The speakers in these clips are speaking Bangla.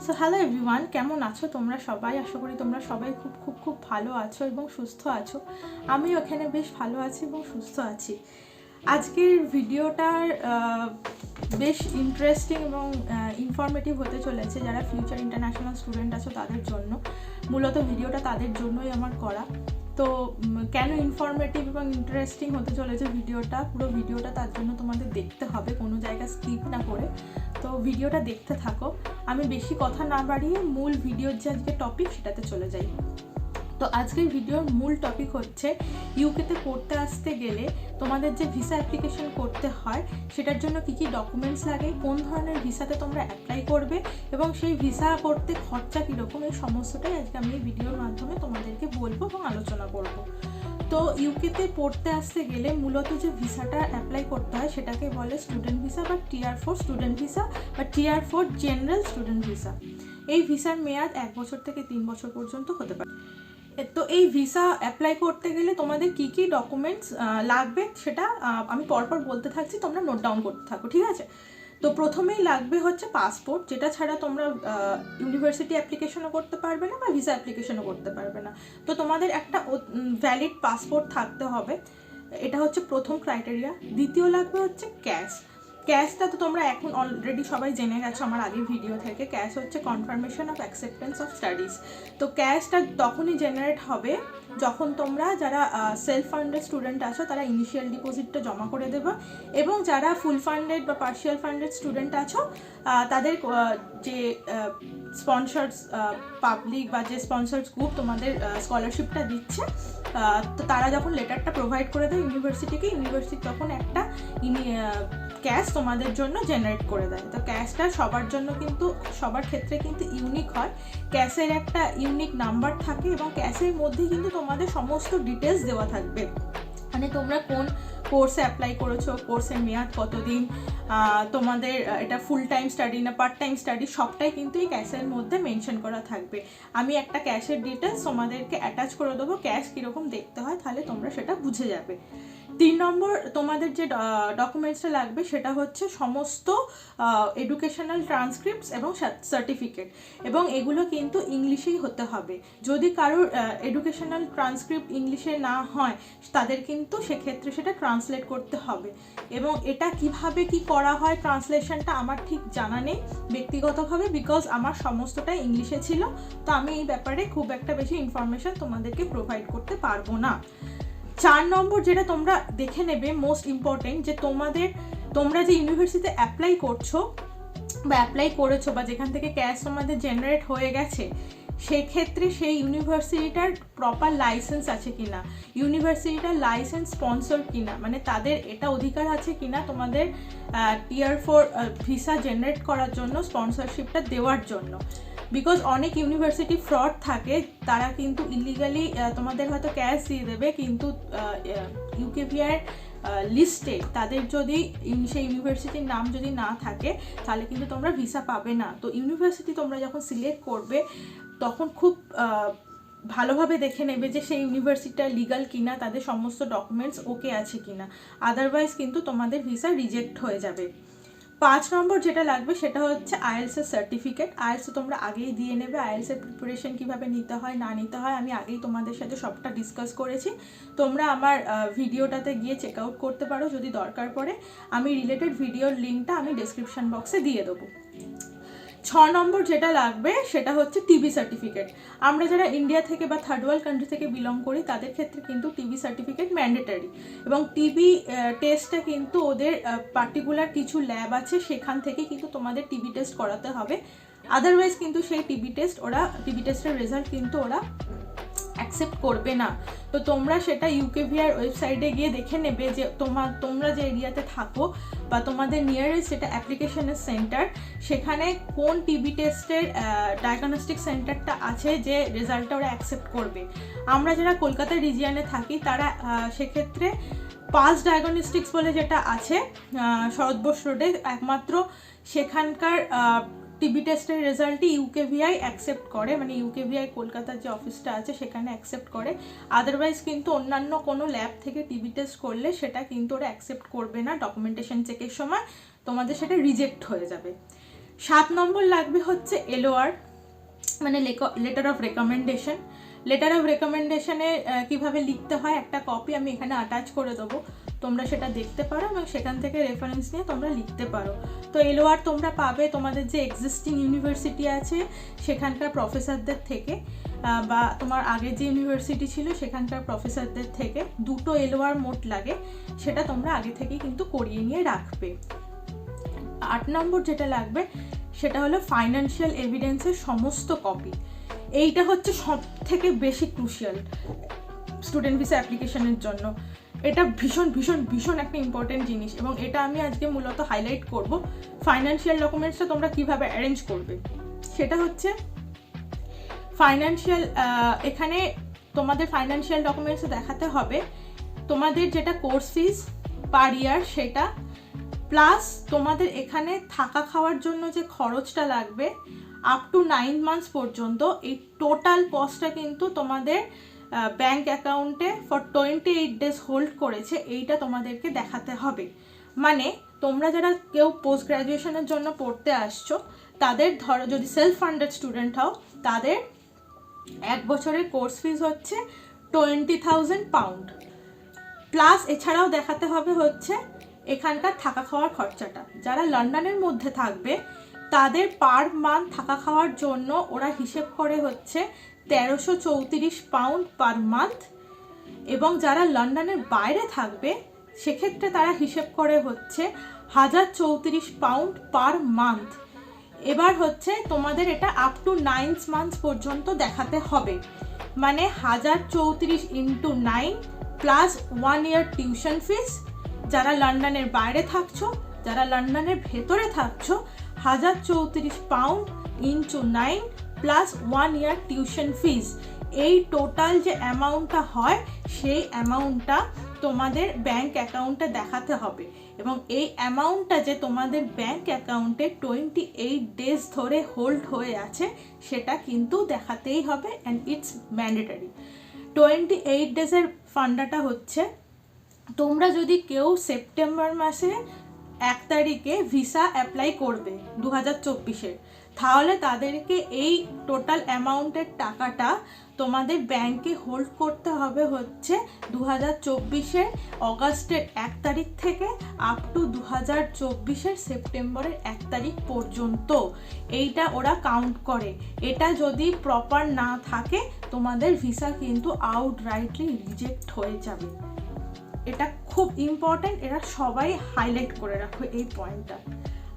সো হ্যালো এভরিওয়ান, কেমন আছো তোমরা সবাই? আশা করি তোমরা সবাই খুব খুব খুব ভালো আছো এবং সুস্থ আছো। আমিও এখানে বেশ ভালো আছি এবং সুস্থ আছি। আজকের ভিডিওটার বেশ ইন্টারেস্টিং এবং ইনফরমেটিভ হতে চলেছে। যারা ফিউচার ইন্টারন্যাশনাল স্টুডেন্ট আছো তাদের জন্য, মূলত ভিডিওটা তাদের জন্যই আমার করা। তো কেন ইনফরমেটিভ এবং ইন্টারেস্টিং হতে চলেছে ভিডিওটা, পুরো ভিডিওটা তার জন্য তোমাদের দেখতে হবে, কোনো জায়গা স্কিপ না করে। তো ভিডিওটা দেখতে থাকো। আমি বেশি কথা না বাড়িয়ে মূল ভিডিওর যে আজকে টপিক সেটাতে চলে যাই। তো আজকের ভিডিওর মূল টপিক হচ্ছে ইউকেতে পড়তে আসতে গেলে তোমাদের যে ভিসা অ্যাপ্লিকেশন করতে হয় সেটার জন্য কী কী ডকুমেন্টস লাগে, কোন ধরনের ভিসাতে তোমরা অ্যাপ্লাই করবে এবং সেই ভিসা করতে খরচা কীরকম, এই সমস্তটাই আজকে আমি এই ভিডিওর মাধ্যমে তোমাদেরকে বলবো এবং আলোচনা করব। তো ইউকেতে পড়তে আসতে গেলে মূলত যে ভিসাটা অ্যাপ্লাই করতে হয় সেটাকে বলে স্টুডেন্ট ভিসা বা টিআর 4 স্টুডেন্ট ভিসা বা টিআর 4 জেনারেল স্টুডেন্ট ভিসা। এই ভিসার মেয়াদ 1 বছর থেকে 3 বছর পর্যন্ত হতে পারে। তো এই ভিসা অ্যাপ্লাই করতে গেলে তোমাদের কী কী ডকুমেন্টস লাগবে সেটা আমি পরপর বলতে থাকছি, তোমরা নোট ডাউন করতে থাকো, ঠিক আছে? তো প্রথমেই লাগবে হচ্ছে পাসপোর্ট, যেটা ছাড়া তোমরা ইউনিভার্সিটি অ্যাপ্লিকেশনও করতে পারবে না বা ভিসা অ্যাপ্লিকেশনও করতে পারবে না। তো তোমাদের একটা ভ্যালিড পাসপোর্ট থাকতে হবে, এটা হচ্ছে প্রথম ক্রাইটেরিয়া। দ্বিতীয় লাগবে হচ্ছে ক্যাশ। ক্যাশটা তো তোমরা এখন অলরেডি সবাই জেনে গেছো আমার আগের ভিডিও থেকে। ক্যাশ হচ্ছে confirmation of acceptance of studies. তো ক্যাশটা তখনই জেনারেট হবে যখন তোমরা যারা সেলফ ফান্ডেড স্টুডেন্ট আছো তারা ইনিশিয়াল ডিপোজিটটা জমা করে দেবে, এবং যারা ফুল ফান্ডেড বা পার্শিয়াল ফান্ডেড স্টুডেন্ট আছো তাদের যে স্পন্সর্স পাবলিক বা যে স্পন্সর্স গ্রুপ তোমাদের স্কলারশিপটা দিচ্ছে, তো তারা যখন লেটারটা প্রোভাইড করে দেয় ইউনিভার্সিটিকে, ইউনিভার্সিটি তখন একটা ক্যাশ তোমাদের জন্য জেনারেট করে দেয়। তো ক্যাশটা সবার জন্য কিন্তু সবার ক্ষেত্রে কিন্তু ইউনিক হয়। ক্যাশের একটা ইউনিক নাম্বার থাকে এবং ক্যাশের মধ্যে কিন্তু তোমাদের সমস্ত ডিটেলস দেওয়া থাকবে, মানে তোমরা কোন কোর্সে অ্যাপ্লাই করেছো, কোর্সের মেয়াদ কতদিন, তোমাদের এটা ফুল টাইম স্টাডি না পার্ট টাইম স্টাডি, সবটাই কিন্তু এই ক্যাশের মধ্যে মেনশন করা থাকবে। আমি একটা ক্যাশের ডিটেলস তোমাদেরকে অ্যাটাচ করে দেবো, ক্যাশ কীরকম দেখতে হয়, তাহলে তোমরা সেটা বুঝে যাবে। 3 নম্বর তোমাদের যে ডকুমেন্টসটা লাগবে সেটা হচ্ছে সমস্ত এডুকেশনাল ট্রান্সক্রিপ্টস এবং সার্টিফিকেট, এবং এগুলো কিন্তু ইংলিশেই হতে হবে। যদি কারোর এডুকেশনাল ট্রান্সক্রিপ্ট ইংলিশে না হয় তাদের কিন্তু সেক্ষেত্রে সেটা ট্রান্সলেট করতে হবে, এবং এটা কিভাবে কি করা হয় ট্রান্সলেশনটা আমার ঠিক জানা নেই ব্যক্তিগতভাবে, বিকজ আমার সমস্তটাই ইংলিশে ছিল। তো আমি এই ব্যাপারে খুব একটা বেশি ইনফরমেশন তোমাদেরকে প্রোভাইড করতে পারবো না। 4 নম্বর যেটা তোমরা দেখে নেবে মোস্ট ইম্পর্টেন্ট, যে তোমরা যে ইউনিভার্সিটিতে অ্যাপ্লাই করছো বা অ্যাপ্লাই করেছো বা যেখান থেকে ক্যাশ তোমাদের জেনারেট হয়ে গেছে, সেক্ষেত্রে সেই ইউনিভার্সিটিটার প্রপার লাইসেন্স আছে কিনা, ইউনিভার্সিটিটার লাইসেন্স স্পন্সর কিনা, মানে তাদের এটা অধিকার আছে কিনা তোমাদের টিআর 4 ভিসা জেনারেট করার জন্য, স্পন্সরশিপটা দেওয়ার জন্য। বিকজ অনেক ইউনিভার্সিটি ফ্রড থাকে, তারা কিন্তু ইলিগালি তোমাদের হয়তো ক্যাশ দিয়ে দেবে, কিন্তু ইউকেভিআর লিস্টে তাদের যদি সেই ইউনিভার্সিটির নাম যদি না থাকে তাহলে কিন্তু তোমরা ভিসা পাবে না। তো ইউনিভার্সিটি তোমরা যখন সিলেক্ট করবে তখন খুব ভালোভাবে দেখে নেবে যে সেই ইউনিভার্সিটিটা লিগাল কিনা, তাদের সমস্ত ডকুমেন্টস ওকে আছে কিনা, আদারওয়াইজ কিন্তু তোমাদের ভিসা রিজেক্ট হয়ে যাবে। 5 নম্বর যেটা লাগবে সেটা হচ্ছে আইএলটিএস সার্টিফিকেট। আইএলটিএস তোমরা আগেই দিয়ে নেবে। আইএলটিএস প্রিপারেশন কীভাবে নিতে হয় না নিতে হয় আমি আগেই তোমাদের সাথে সবটা ডিসকাস করেছি, তোমরা আমার ভিডিওটাতে গিয়ে চেক আউট করতে পারো যদি দরকার পড়ে। আমি রিলেটেড ভিডিওর লিঙ্কটা আমি ডেসক্রিপশন বক্সে দিয়ে দেবো। 6 নম্বর যেটা লাগবে সেটা হচ্ছে টিবি সার্টিফিকেট। আমরা যারা ইন্ডিয়া থেকে বা থার্ড ওয়ার্ল্ড কান্ট্রি থেকে বিলং করি তাদের ক্ষেত্রে কিন্তু টিবি সার্টিফিকেট ম্যান্ডেটারি, এবং টিবি টেস্টটা কিন্তু ওদের পার্টিকুলার কিছু ল্যাব আছে, সেখান থেকে কিন্তু তোমাদের টিবি টেস্ট করাতে হবে। আদারওয়াইজ কিন্তু সেই টিবি টেস্টের রেজাল্ট কিন্তু ওরা অ্যাকসেপ্ট করবে না। তো তোমরা সেটা ইউকেভিআর ওয়েবসাইটে গিয়ে দেখে নেবে যে তোমরা যে এরিয়াতে থাকো বা তোমাদের নিয়ারেস্ট যেটা অ্যাপ্লিকেশনের সেন্টার, সেখানে কোন টিবি টেস্টের ডায়াগনস্টিক সেন্টারটা আছে যে রেজাল্টটা ওরা অ্যাকসেপ্ট করবে। আমরা যারা কলকাতা রিজিয়নে থাকি তারা সেক্ষেত্রে পালস ডায়াগনস্টিক্স বলে যেটা আছে শরৎ রোডে, একমাত্র সেখানকার টিবি টেস্টের রেজাল্টই ইউকেভিআই অ্যাকসেপ্ট করে, মানে ইউকেভিআই কলকাতার যে অফিসটা আছে সেখানে অ্যাকসেপ্ট করে। আদারওয়াইজ কিন্তু অন্যান্য কোনো ল্যাব থেকে টিবি টেস্ট করলে সেটা কিন্তু ওরা অ্যাকসেপ্ট করবে না, ডকুমেন্টেশন চেকের সময় তোমাদের সেটা রিজেক্ট হয়ে যাবে। 7 নম্বর লাগবে হচ্ছে LOR, মানে letter of recommendation. Letter of রেকমেন্ডেশনে কীভাবে লিখতে হয় একটা কপি আমি এখানে অ্যাটাচ করে দেবো, তোমরা সেটা দেখতে পারো এবং সেখান থেকে রেফারেন্স নিয়ে তোমরা লিখতে পারো। তো LOR তোমরা পাবে তোমাদের যে এক্সিস্টিং ইউনিভার্সিটি আছে সেখানকার প্রফেসরদের থেকে, বা তোমার আগে যে ইউনিভার্সিটি ছিল সেখানকার প্রফেসরদের থেকে। দুটো LOR মোট লাগে, সেটা তোমরা আগে থেকেই কিন্তু করিয়ে নিয়ে রাখবে। 8 নম্বর যেটা লাগবে সেটা হলো ফাইন্যান্সিয়াল এভিডেন্সের সমস্ত কপি। এইটা হচ্ছে সব থেকে বেশি ক্রুশিয়াল স্টুডেন্ট ভিসা অ্যাপ্লিকেশনের জন্য। এটা ভীষণ ভীষণ ভীষণ একটা ইম্পর্টেন্ট জিনিস, এবং এটা আমি আজকে মূলত হাইলাইট করব। ফাইন্যান্সিয়াল ডকুমেন্টসটা তোমরা কিভাবে অ্যারেঞ্জ করবে সেটা হচ্ছে ফাইন্যান্সিয়াল, এখানে তোমাদের ফাইন্যান্সিয়াল ডকুমেন্টসে দেখাতে হবে তোমাদের যেটা কোর্স ফিস পার ইয়ার সেটা, প্লাস তোমাদের এখানে থাকা খাওয়ার জন্য যে খরচটা লাগবে আপ টু 9 মান্থস পর্যন্ত, এই টোটাল কস্টটা কিন্তু তোমাদের ব্যাঙ্ক অ্যাকাউন্টে ফর 28 ডেজ হোল্ড করেছে, এইটা তোমাদেরকে দেখাতে হবে। মানে তোমরা যারা কেউ পোস্ট গ্র্যাজুয়েশনের জন্য পড়তে আসছো তাদের ধরো যদি সেলফ ফান্ডেড স্টুডেন্ট হও, তাদের 1 বছরের কোর্স ফিস হচ্ছে 20,000 পাউন্ড, প্লাস এছাড়াও দেখাতে হবে হচ্ছে এখানকার থাকা খাওয়ার খরচাটা। যারা লন্ডনের মধ্যে থাকবে তাদের পার মান্থ থাকা খাওয়ার জন্য ওরা হিসেব করে হচ্ছে 1334 পাউন্ড পার মান্থ, এবং যারা লন্ডনের বাইরে থাকবে সেক্ষেত্রে তারা হিসেব করে হচ্ছে 1034 পাউন্ড পার মান্থ। এবার হচ্ছে তোমাদের এটা আপ টু 9 মান্থস পর্যন্ত দেখাতে হবে, মানে 1034 ইন্টু 9 প্লাস 1 ইয়ার টিউশন ফিস। যারা লন্ডনের বাইরে থাকছো, যারা লন্ডনের ভেতরে থাকছো, 1034 পাউন্ড ইন্টু 9 প্লাস 1 ইয়ার টিউশন ফিস। এই টোটাল যে অ্যামাউন্টটা হয় সেই অ্যামাউন্টটা তোমাদের ব্যাঙ্ক অ্যাকাউন্টে দেখাতে হবে, এবং এই অ্যামাউন্টটা যে তোমাদের ব্যাঙ্ক অ্যাকাউন্টে 28 ডেজ ধরে হোল্ড হয়ে আছে সেটা কিন্তু দেখাতেই হবে, অ্যান্ড ইটস ম্যান্ডেটরি। 28 ডেজের ফান্ডাটা হচ্ছে তোমরা যদি কেউ সেপ্টেম্বর মাসে 1 তারিখে ভিসা অ্যাপ্লাই করবে 2024-এর, তাহলে তাদেরকে এই টোটাল অ্যামাউন্টের টাকাটা তোমাদের ব্যাংকে হোল্ড করতে হবে হচ্ছে 2024-এর অগাস্টের 1 তারিখ থেকে আপ টু 2024-এর সেপ্টেম্বরের 1 তারিখ পর্যন্ত। এইটা ওরা কাউন্ট করে। এটা যদি প্রপার না থাকে তোমাদের ভিসা কিন্তু আউটরাইটলি রিজেক্ট হয়ে যাবে। এটা খুব ইম্পর্টেন্ট, এরা সবাই হাইলাইট করে রাখো এই পয়েন্টটা।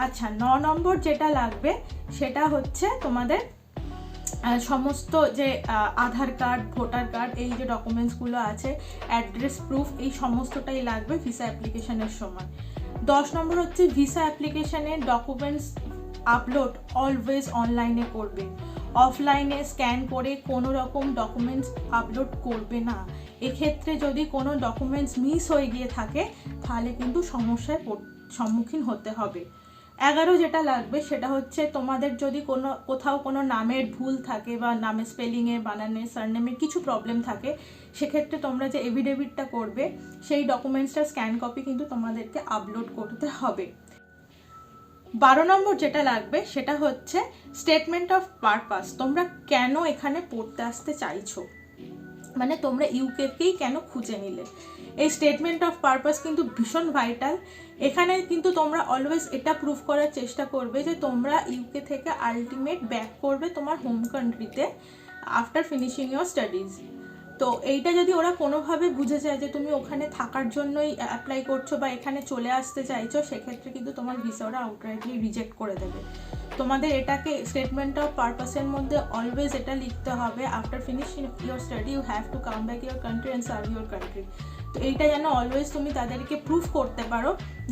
আচ্ছা, 9 নম্বর যেটা লাগবে সেটা হচ্ছে তোমাদের সমস্ত যে আধার কার্ড, ভোটার কার্ড, এই যে ডকুমেন্টসগুলো আছে, অ্যাড্রেস প্রুফ, এই সমস্তটাই লাগবে ভিসা অ্যাপ্লিকেশনের সময়। 10 নম্বর হচ্ছে ভিসা অ্যাপ্লিকেশনের ডকুমেন্টস আপলোড অলওয়েজ অনলাইনে করবে, অফলাইনে স্ক্যান করে কোনো রকম ডকুমেন্টস আপলোড করবে না। এক্ষেত্রে যদি কোনো ডকুমেন্টস মিস হয়ে গিয়ে থাকে তাহলে কিন্তু সমস্যার সম্মুখীন হতে হবে। 11 যেটা লাগবে সেটা হচ্ছে তোমাদের যদি কোথাও কোনো নামের ভুল থাকে বা নামের স্পেলিংয়ে, বানানে, সারনেমে কিছু প্রবলেম থাকে, সেক্ষেত্রে তোমরা যে এফিডেভিটটা করবে সেই ডকুমেন্টসটার স্ক্যান কপি কিন্তু তোমাদেরকে আপলোড করতে হবে। 12 নম্বর যেটা লাগবে সেটা হচ্ছে স্টেটমেন্ট অফ পারপাস। তোমরা কেন এখানে পড়তে আসতে চাইছো, মানে তোমরা ইউকেকেই কেন খুঁজে নিলে, এই স্টেটমেন্ট অফ পারপাস কিন্তু ভীষণ ভাইটাল। এখানে কিন্তু তোমরা অলওয়েজ এটা প্রুভ করার চেষ্টা করবে যে তোমরা ইউকে থেকে আলটিমেট ব্যাক করবে তোমার হোম কান্ট্রিতে আফটার ফিনিশিং ইয়োর স্টাডিজ। তো এইটা যদি ওরা কোনোভাবে বুঝে যায় যে তুমি ওখানে থাকার জন্যই অ্যাপ্লাই করছো বা এখানে চলে আসতে চাইছো, সেক্ষেত্রে কিন্তু তোমার ভিসা ওরা আউটরাইটলি রিজেক্ট করে দেবে। তোমাদের এটাকে স্টেটমেন্ট অফ পারপাসের মধ্যে অলওয়েজ এটা লিখতে হবে, after finishing your study you have to come back your country and serve your country. তো এইটা যেন অলওয়েজ তুমি তাদেরকে প্রুফ করতে পারো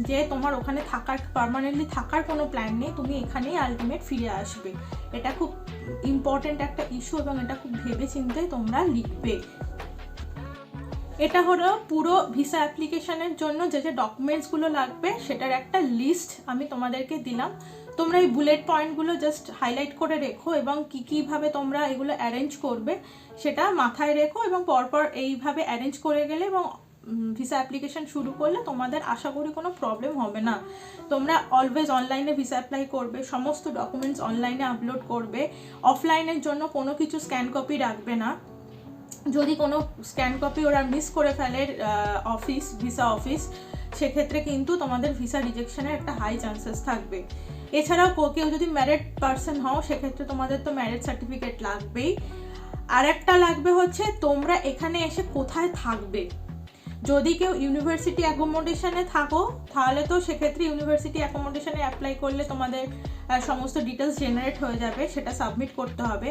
যে তোমার ওখানে থাকার, পার্মানেন্টলি থাকার কোনো প্ল্যান নেই, তুমি এখানেই আলটিমেট ফিরে আসবে। এটা খুব ইম্পর্টেন্ট একটা ইস্যু, এবং এটা খুব ভেবে চিন্তে তোমরা লিখবে। এটা হলো পুরো ভিসা অ্যাপ্লিকেশনের জন্য যে যে ডকুমেন্টসগুলো লাগবে সেটার একটা লিস্ট আমি তোমাদেরকে দিলাম। তোমরা এই বুলেট পয়েন্টগুলো জাস্ট হাইলাইট করে রেখো, এবং কীভাবে তোমরা এগুলো অ্যারেঞ্জ করবে সেটা মাথায় রেখো, এবং পরপর এইভাবে অ্যারেঞ্জ করে গেলে এবং ভিসা অ্যাপ্লিকেশন শুরু করলে তোমাদের আশা করি কোনো প্রবলেম হবে না। তোমরা অলওয়েজ অনলাইনে ভিসা অ্যাপ্লাই করবে, সমস্ত ডকুমেন্টস অনলাইনে আপলোড করবে, অফলাইনের জন্য কোনো কিছু স্ক্যান কপি রাখবে না। যদি কোনো স্ক্যান কপি ওরা মিস করে ফেলে ভিসা অফিস, সেক্ষেত্রে কিন্তু তোমাদের ভিসা রিজেকশনের একটা হাই চান্সেস থাকবে। এছাড়াও কেউ যদি ম্যারিড পার্সন হও, সেক্ষেত্রে তোমাদের তো ম্যারিড সার্টিফিকেট লাগবেই। আর একটা লাগবে হচ্ছে তোমরা এখানে এসে কোথায় থাকবে। যদি কেউ ইউনিভার্সিটি অ্যাকোমোডেশনে থাকো, তাহলে তো সেক্ষেত্রে ইউনিভার্সিটি অ্যাকোমোডেশনে অ্যাপ্লাই করলে তোমাদের সমস্ত ডিটেলস জেনারেট হয়ে যাবে, সেটা সাবমিট করতে হবে।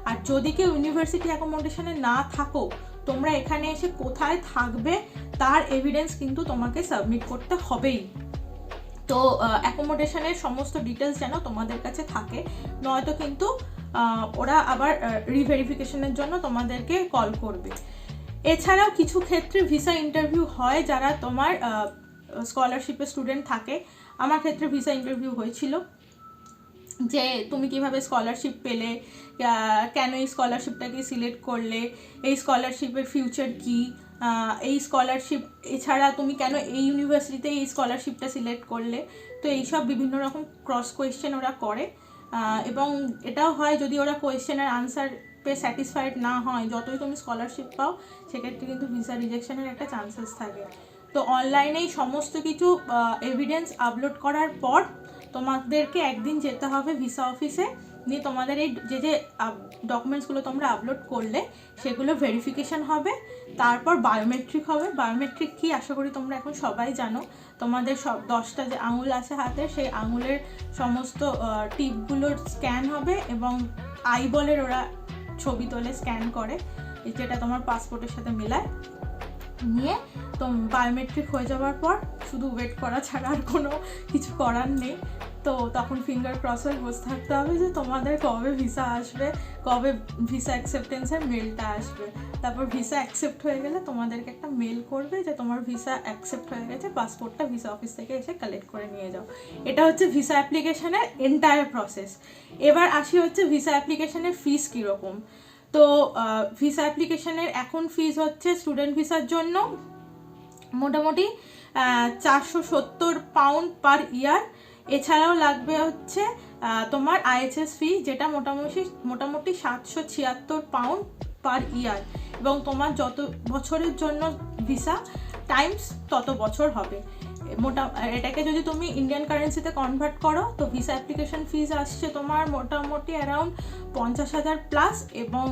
আর যদি কেউ ইউনিভার্সিটি অ্যাকোমোডেশনে না থাকো, তোমরা এখানে এসে কোথায় থাকবে তার এভিডেন্স কিন্তু তোমাকে সাবমিট করতে হবেই। তো অ্যাকোমোডেশনের সমস্ত ডিটেলস যেন তোমাদের কাছে থাকে, নয়তো কিন্তু ওরা আবার রিভেরিফিকেশনের জন্য তোমাদেরকে কল করবে। এছাড়াও কিছু ক্ষেত্রে ভিসা ইন্টারভিউ হয় যারা তোমার স্কলারশিপের স্টুডেন্ট থাকে। আমার ক্ষেত্রে ভিসা ইন্টারভিউ হয়েছিল, যে তুমি কিভাবে স্কলারশিপ পেলে, কেন এই স্কলারশিপটাকে সিলেক্ট করলে, এই স্কলারশিপের ফিউচার কি, এই স্কলারশিপ এছাড়া তুমি কেন এই ইউনিভার্সিটিতে এই স্কলারশিপটা সিলেক্ট করলে। তো এইসব বিভিন্ন রকম ক্রস কোয়েশ্চেন ওরা করে, এবং এটাও হয় যদি ওরা কোয়েশ্চেনের আনসার পেয়ে স্যাটিসফাইড না হয়, যতই তুমি স্কলারশিপ পাও, সেক্ষেত্রে কিন্তু ভিসা রিজেকশনের একটা চান্সেস থাকে। তো অনলাইনেই সমস্ত কিছু এভিডেন্স আপলোড করার পর তোমাদেরকে একদিন যেতে হবে ভিসা অফিসে, নিয়ে তোমাদের এই যে ডকুমেন্টসগুলো তোমরা আপলোড করলে সেগুলো ভেরিফিকেশন হবে। তারপর বায়োমেট্রিক হবে। বায়োমেট্রিক কি আশা করি তোমরা এখন সবাই জানো। তোমাদের সব 10টা যে আঙুল আছে হাতে, সেই আঙুলের সমস্ত টিপগুলোর স্ক্যান হবে, এবং আইবলের ওরা ছবি তোলে, স্ক্যান করে, যেটা তোমার পাসপোর্টের সাথে মেলায়। নিয়ে তো বায়োমেট্রিক হয়ে যাওয়ার পর শুধু ওয়েট করা ছাড়া আর কোনো কিছু করার নেই। তো তখন ফিঙ্গার ক্রস হয়ে বসে থাকতে হবে যে তোমাদের কবে ভিসা আসবে, কবে ভিসা অ্যাকসেপ্টেন্সের মেলটা আসবে। তারপর ভিসা অ্যাকসেপ্ট হয়ে গেলে তোমাদেরকে একটা মেল করবে যে তোমার ভিসা অ্যাকসেপ্ট হয়ে গেছে, পাসপোর্টটা ভিসা অফিস থেকে এসে কালেক্ট করে নিয়ে যাও। এটা হচ্ছে ভিসা অ্যাপ্লিকেশনের এন্টায়ার প্রসেস। এবার আসি হচ্ছে ভিসা অ্যাপ্লিকেশনের ফিস কীরকম। তো ভিসা অ্যাপ্লিকেশনের এখন ফিস হচ্ছে স্টুডেন্ট ভিসার জন্য মোটামুটি 470 পাউন্ড পার ইয়ার। এছাড়াও লাগবে হচ্ছে তোমার আইএচএস ফি, যেটা মোটামুটি 776 পাউন্ড পার ইয়ার, এবং তোমার যত বছরের জন্য ভিসা টাইমস তত বছর হবে। এটাকে যদি তুমি ইন্ডিয়ান কারেন্সিতে কনভার্ট করো, তো ভিসা অ্যাপ্লিকেশন ফিস আসছে তোমার মোটামুটি অ্যারাউন্ড 50,000 প্লাস, এবং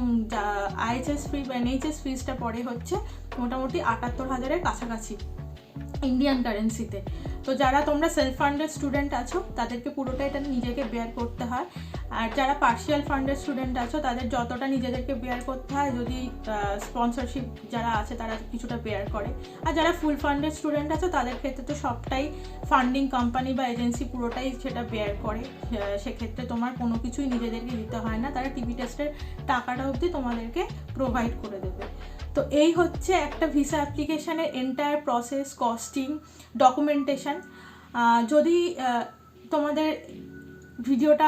আইএচএস ফি বা এনএইচএস ফিসটা পড়ে হচ্ছে মোটামুটি 78,000-এর কাছাকাছি ইন্ডিয়ান কারেন্সিতে। তো যারা তোমরা সেলফ ফান্ডেড স্টুডেন্ট আছো, তাদেরকে পুরোটা এটা নিজেকে বেয়ার করতে হয়। আর যারা পার্শিয়াল ফান্ডেড স্টুডেন্ট আছো, তাদের যতটা নিজেদেরকে বেয়ার করতে হয়, যদি স্পন্সরশিপ যারা আছে তারা কিছুটা বেয়ার করে। আর যারা ফুল ফান্ডেড স্টুডেন্ট আছো, তাদের ক্ষেত্রে তো সবটাই ফান্ডিং কোম্পানি বা এজেন্সি পুরোটাই সেটা বেয়ার করে। সেক্ষেত্রে তোমার কোনো কিছুই নিজেদেরকে দিতে হয় না, তারা টিভি টেস্টের টাকাটা অবধি তোমাদেরকে প্রোভাইড করে দেবে। তো এই হচ্ছে একটা ভিসা অ্যাপ্লিকেশানের এন্টায়ার প্রসেস, কস্টিং, ডকুমেন্টেশন। যদি তোমাদের ভিডিওটা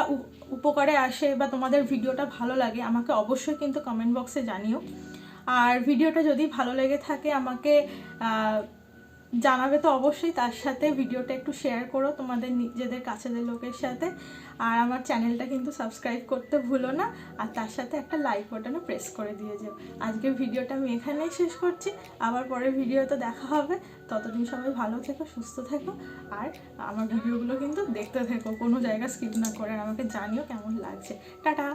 উপকারে আসে বা তোমাদের ভিডিওটা ভালো লাগে, আমাকে অবশ্যই কিন্তু কমেন্ট বক্সে জানিও। আর ভিডিওটা যদি ভালো লেগে থাকে আমাকে জানাবে তো অবশ্যই। তার সাথে ভিডিওটা একটু শেয়ার করো তোমাদের নিজেদের কাছের লোকের সাথে। আর আমার চ্যানেলটা কিন্তু সাবস্ক্রাইব করতে ভুলো না, আর তার সাথে একটা লাইক বাটনে প্রেস করে দিয়ে যাও। আজকের ভিডিওটা আমি এখানেই শেষ করছি, আবার পরের ভিডিওতে দেখা হবে। ততদিন সবাই ভালো থেকো, সুস্থ থেকো, আর আমার ভিডিওগুলো কিন্তু দেখতে থেকো, কোনো জায়গা স্কিপ না করে। আমাকে জানিও কেমন লাগছে। টাটা।